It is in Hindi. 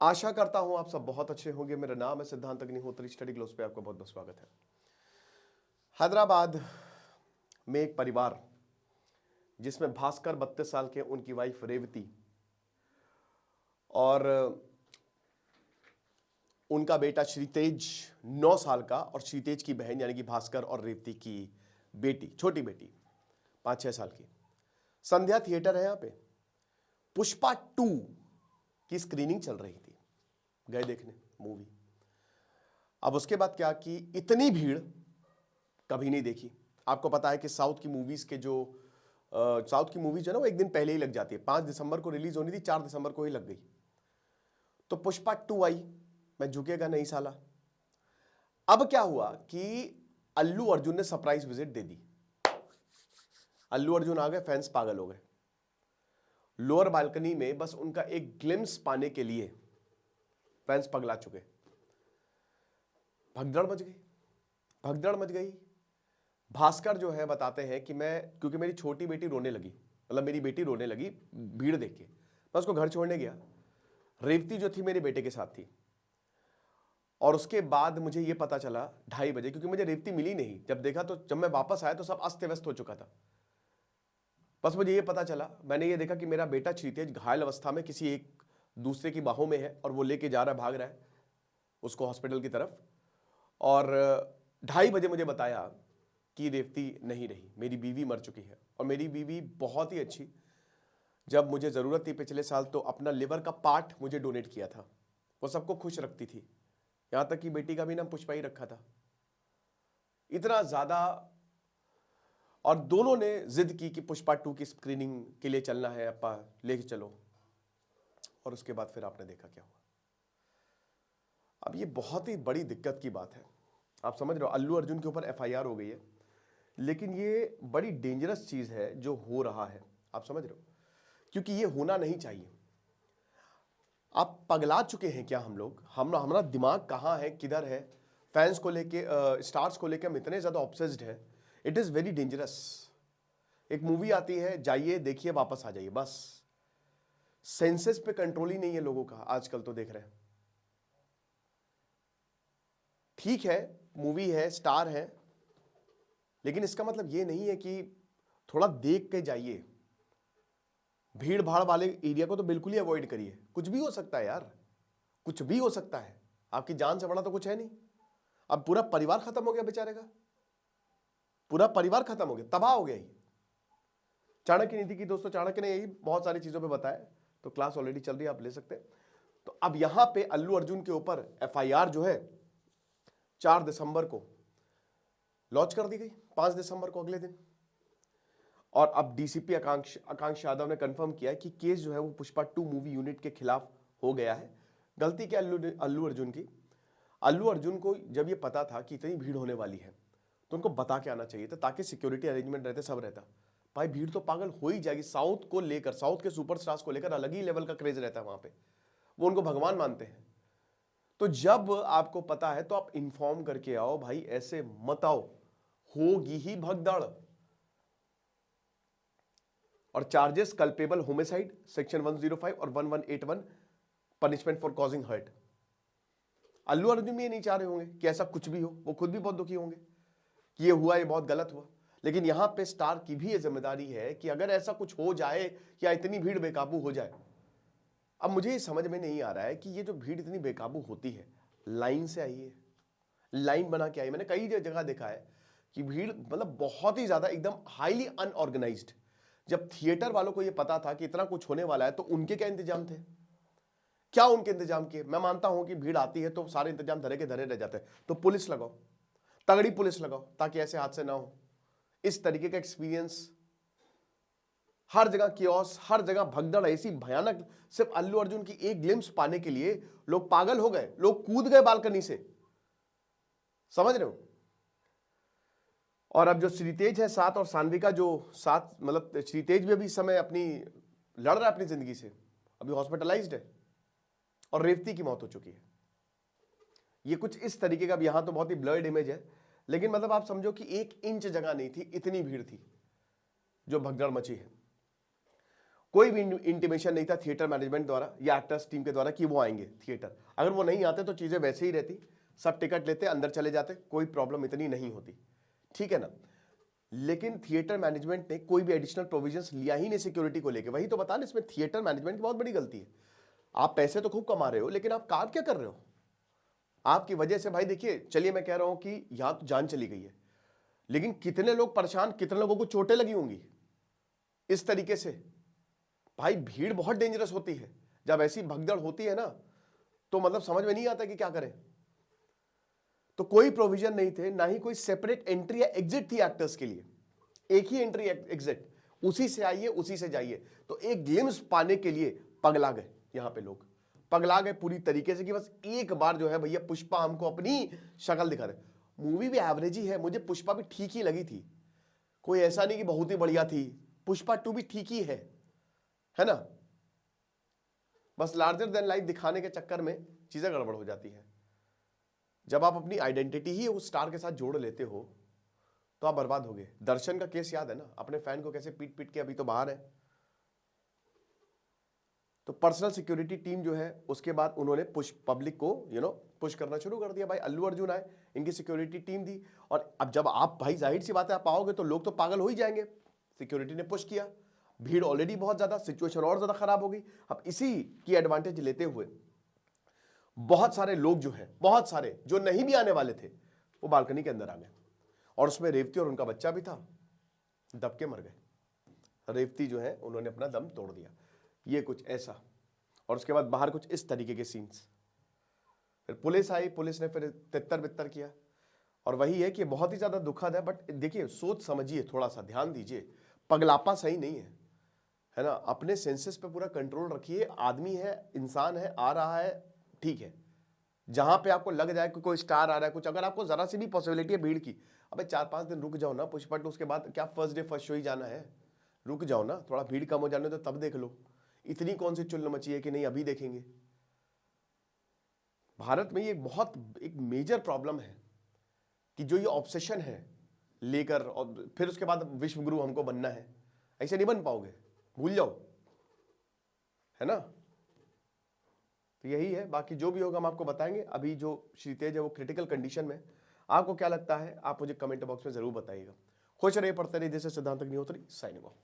आशा करता हूं आप सब बहुत अच्छे होंगे। मेरा नाम है सिद्धांत अग्निहोत्री। स्टडी ग्लोस पे आपका बहुत बहुत स्वागत है। हैदराबाद में एक परिवार जिसमें भास्कर 32 साल के, उनकी वाइफ रेवती और उनका बेटा श्रीतेज 9 साल का, और श्रीतेज की बहन यानी कि भास्कर और रेवती की बेटी, छोटी बेटी 5-6 साल की। संध्या थिएटर है यहां पे, पुष्पा 2 की स्क्रीनिंग चल रही थी, गए देखने मूवी। अब उसके बाद क्या कि इतनी भीड़ कभी नहीं देखी। आपको पता है कि साउथ की मूवीज के जो साउथ की मूवीज है ना, वो एक दिन पहले ही लग जाती है। 5 दिसंबर को रिलीज होनी थी, 4 दिसंबर को ही लग गई। तो पुष्पा 2 आई, मैं झुकेगा नहीं साला। अब क्या हुआ कि अल्लू अर्जुन ने सरप्राइज विजिट दे दी। अल्लू अर्जुन आ गए, फैंस पागल हो गए। लोअर बालकनी में बस उनका एक ग्लिम्स पाने के लिए फैंस पगला चुके। भगदड़ मच गई, भगदड़ मच गई। भास्कर जो है बताते हैं कि क्योंकि मेरी छोटी बेटी रोने लगी, मतलब मेरी बेटी रोने लगी भीड़ देख के, मैं उसको घर छोड़ने गया। रेवती जो थी मेरे बेटे के साथ थी, और उसके बाद मुझे यह पता चला 2:30 बजे, क्योंकि मुझे रेवती मिली नहीं। जब देखा तो जब मैं वापस आया तो सब अस्त व्यस्त हो चुका था। बस मुझे यह पता चला, मैंने ये देखा कि मेरा बेटा क्षितिज घायल अवस्था में किसी एक दूसरे की बाहों में है, और वो लेके जा रहा है, भाग रहा है उसको हॉस्पिटल की तरफ। और 2:30 बजे मुझे बताया कि रेवती नहीं रही, मेरी बीवी मर चुकी है। और मेरी बीवी बहुत ही अच्छी, जब मुझे ज़रूरत थी पिछले साल तो अपना लिवर का पार्ट मुझे डोनेट किया था। वो सबको खुश रखती थी, यहाँ तक कि बेटी का भी नाम पुष्पा ही रखा था। इतना ज़्यादा। और दोनों ने जिद की कि पुष्पा 2 की स्क्रीनिंग के लिए चलना है, अपा लेके चलो। और उसके बाद फिर आपने देखा क्या हुआ। अब ये बहुत ही बड़ी दिक्कत की बात है, आप समझ रहे हो। अल्लू अर्जुन के ऊपर एफआईआर हो गई है, लेकिन ये बड़ी डेंजरस चीज है जो हो रहा है, आप समझ रहे हो, क्योंकि ये होना नहीं चाहिए। आप पगला चुके हैं क्या हम लोग? हमारा दिमाग कहाँ है, किधर है? फैंस को लेके, स्टार्स को लेके हम इतने ज्यादा ऑब्सेस्ड हैं। It is very dangerous. एक मूवी आती है, जाइए देखिए वापस आ जाइए, बस। सेंसेस पे कंट्रोल ही नहीं है लोगों का आजकल, तो देख रहे हैं। ठीक है, मूवी है, स्टार है, लेकिन इसका मतलब ये नहीं है कि थोड़ा देख के जाइए। भीड़ भाड़ वाले एरिया को तो बिल्कुल ही अवॉइड करिए। कुछ भी हो सकता है यार, कुछ भी हो सकता है। आपकी जान से बड़ा तो कुछ है नहीं। अब पूरा परिवार खत्म हो गया बेचारे का, पूरा परिवार खत्म हो गया, तबाह हो गया। ही चाणक्य नीति की दोस्तों, चाणक्य ने यही बहुत सारी चीजों पे बताया, तो क्लास ऑलरेडी चल रही है, आप ले सकते हैं। तो अब यहां पे अल्लू अर्जुन के ऊपर एफआईआर जो है 4 दिसंबर को लॉन्च कर दी गई, 5 दिसंबर को अगले दिन। और अब डीसीपी आकांक्ष यादव ने कंफर्म किया कि केस जो है वो पुष्पा 2 मूवी यूनिट के खिलाफ हो गया है। गलती क्या अल्लू अर्जुन की? अल्लू अर्जुन को जब ये पता था कि इतनी भीड़ होने वाली है, तो उनको बता के आना चाहिए था, ताकि सिक्योरिटी अरेंजमेंट रहते, सब रहता। भाई भीड़ तो पागल हो ही जाएगी। साउथ को लेकर, साउथ के सुपरस्टार्स को लेकर अलग ही लेवल का क्रेज रहता है वहां पे, वो उनको भगवान मानते हैं। तो जब आपको पता है तो आप इंफॉर्म करके आओ, भाई ऐसे मत आओ, होगी ही भगदड़। और चार्जेस कल्पेबल होमिसाइड सेक्शन 105 और 1181 punishment for causing hurt. Allu Arjun भी ये नहीं चाह रहे होंगे कि ऐसा कुछ भी हो, वो खुद भी बहुत दुखी होंगे कि ये हुआ, ये बहुत गलत हुआ। लेकिन यहां पे स्टार की भी ये जिम्मेदारी है कि अगर ऐसा कुछ हो जाए या इतनी भीड़ बेकाबू हो जाए। अब मुझे ये समझ में नहीं आ रहा है कि ये जो भीड़ इतनी बेकाबू होती है, लाइन से आई है, लाइन बना के आई। मैंने कई जगह देखा है कि भीड़ मतलब बहुत ही ज्यादा, एकदम हाईली अनऑर्गेनाइज्ड। जब थिएटर वालों को यह पता था कि इतना कुछ होने वाला है, तो उनके क्या इंतजाम थे? क्या उनके इंतजाम किए? मैं मानता हूं कि भीड़ आती है तो सारे इंतजाम धरे के धरे रह जाते हैं, तो पुलिस लगाओ, तगड़ी पुलिस लगाओ, ताकि ऐसे हादसे ना हो। इस तरीके का एक्सपीरियंस हर जगह, कियोस, हर जगह भगदड़ ऐसी भयानक, सिर्फ अल्लू अर्जुन की एक ग्लिम्स पाने के लिए लोग पागल हो गए, लोग कूद गए बालकनी से, समझ रहे हो। और अब जो श्रीतेज है साथ, और सान्विका जो साथ, मतलब श्रीतेज भी अभी इस समय अपनी लड़ रहा है अपनी जिंदगी से, अभी हॉस्पिटलाइज्ड है, और रेवती की मौत हो चुकी है। ये कुछ इस तरीके का, अब यहां तो बहुत ही ब्लर्ड इमेज है, लेकिन मतलब आप समझो कि 1 इंच जगह नहीं थी, इतनी भीड़ थी, जो भगदड़ मची है। कोई भी इंटीमेशन नहीं था थिएटर मैनेजमेंट द्वारा या एक्टर्स टीम के द्वारा कि वो आएंगे थिएटर। अगर वो नहीं आते तो चीजें वैसे ही रहती, सब टिकट लेते अंदर चले जाते, कोई प्रॉब्लम इतनी नहीं होती, ठीक है ना। लेकिन थिएटर मैनेजमेंट ने कोई भी एडिशनल प्रोविजंस लिया ही नहीं सिक्योरिटी को लेके। वही तो बता, इसमें थिएटर मैनेजमेंट की बहुत बड़ी गलती है। आप पैसे तो खूब कमा रहे हो, लेकिन आप काम क्या कर रहे हो? आपकी वजह से भाई देखिए, चलिए मैं कह रहा हूं कि यहां तो जान चली गई है, लेकिन कितने लोग परेशान, कितने लोगों को चोटें लगी होंगी इस तरीके से। भाई भीड़ बहुत डेंजरस होती है, जब ऐसी भगदड़ होती है ना तो मतलब समझ में नहीं आता कि क्या करें। तो कोई प्रोविजन नहीं थे, ना ही कोई सेपरेट एंट्री या एग्जिट थी एक्टर्स के लिए। एक ही एंट्री एग्जिट, उसी से आइए उसी से जाइए। तो एक ग्लिम्स पाने के लिए पगला गए, यहां पे लोग पगला गए पूरी तरीके से कि बस एक बार जो है भैया पुष्पा हमको अपनी शक्ल दिखा दे। मूवी भी एवरेज ही है, मुझे पुष्पा भी ठीक ही लगी थी, कोई ऐसा नहीं कि बहुत ही बढ़िया थी। पुष्पा 2 भी ठीक ही है ना। बस लार्जर देन लाइफ दिखाने के चक्कर में चीजें गड़बड़ हो जाती हैं। जब आप अपनी आइडेंटिटी ही उस स्टार के साथ जोड़ लेते हो तो आप बर्बाद हो गए। दर्शन का केस याद है ना, अपने फैन को कैसे पीट पीट के अभी तो बाहर है। तो पर्सनल सिक्योरिटी टीम जो है उसके बाद उन्होंने पब्लिक को पुश करना शुरू कर दिया। भाई अल्लू अर्जुन आए, इनकी सिक्योरिटी टीम दी, और अब जब आप भाई जाहिर सी बात है आप आओगे तो लोग तो पागल हो ही जाएंगे। सिक्योरिटी ने पुश किया, भीड़ ऑलरेडी बहुत ज्यादा, सिचुएशन और ज्यादा खराब हो गई। अब इसी की एडवांटेज लेते हुए बहुत सारे लोग जो हैं, बहुत सारे जो नहीं भी आने वाले थे, वो बालकनी के अंदर आ गए, और उसमें रेवती और उनका बच्चा भी था, दब के मर गए। रेवती जो है उन्होंने अपना दम तोड़ दिया, ये कुछ ऐसा। और उसके बाद बाहर कुछ इस तरीके के सीन्स। फिर पुलिस आई, पुलिस ने फिर तितर बितर किया। और वही है कि बहुत ही ज्यादा दुखद है, बट देखिए सोच समझिए, थोड़ा सा ध्यान दीजिए, पगलापा सही नहीं है ना। अपने सेंसेस पे पूरा कंट्रोल रखिए। आदमी है, इंसान है, आ रहा है, ठीक है। जहां पे आपको लग जाए कि कोई स्टार आ रहा है कुछ, अगर आपको जरा सी भी पॉसिबिलिटी है भीड़ की, अबे 4-5 दिन रुक जाओ ना पुष्पा 2 उसके बाद क्या फर्स्ट डे फर्स्ट शो ही जाना है? रुक जाओ ना, थोड़ा भीड़ कम हो जाने तो तब देख लो। इतनी कौन सी चुल्ल मची है कि नहीं अभी देखेंगे? भारत में ये बहुत एक मेजर प्रॉब्लम है कि जो ये ऑब्सेशन है लेकर, और फिर उसके बाद विश्व गुरु हमको बनना है, ऐसे नहीं बन पाओगे, भूल जाओ, है ना। तो यही है, बाकी जो भी होगा हम आपको बताएंगे। अभी जो श्रीतेज है वो क्रिटिकल कंडीशन में। आपको क्या लगता है आप मुझे कमेंट बॉक्स में जरूर बताइएगा। खुश रहिए, पढ़ते रहिए। जैसे सिद्धांत अग्निहोत्री, साइनिंग ऑफ।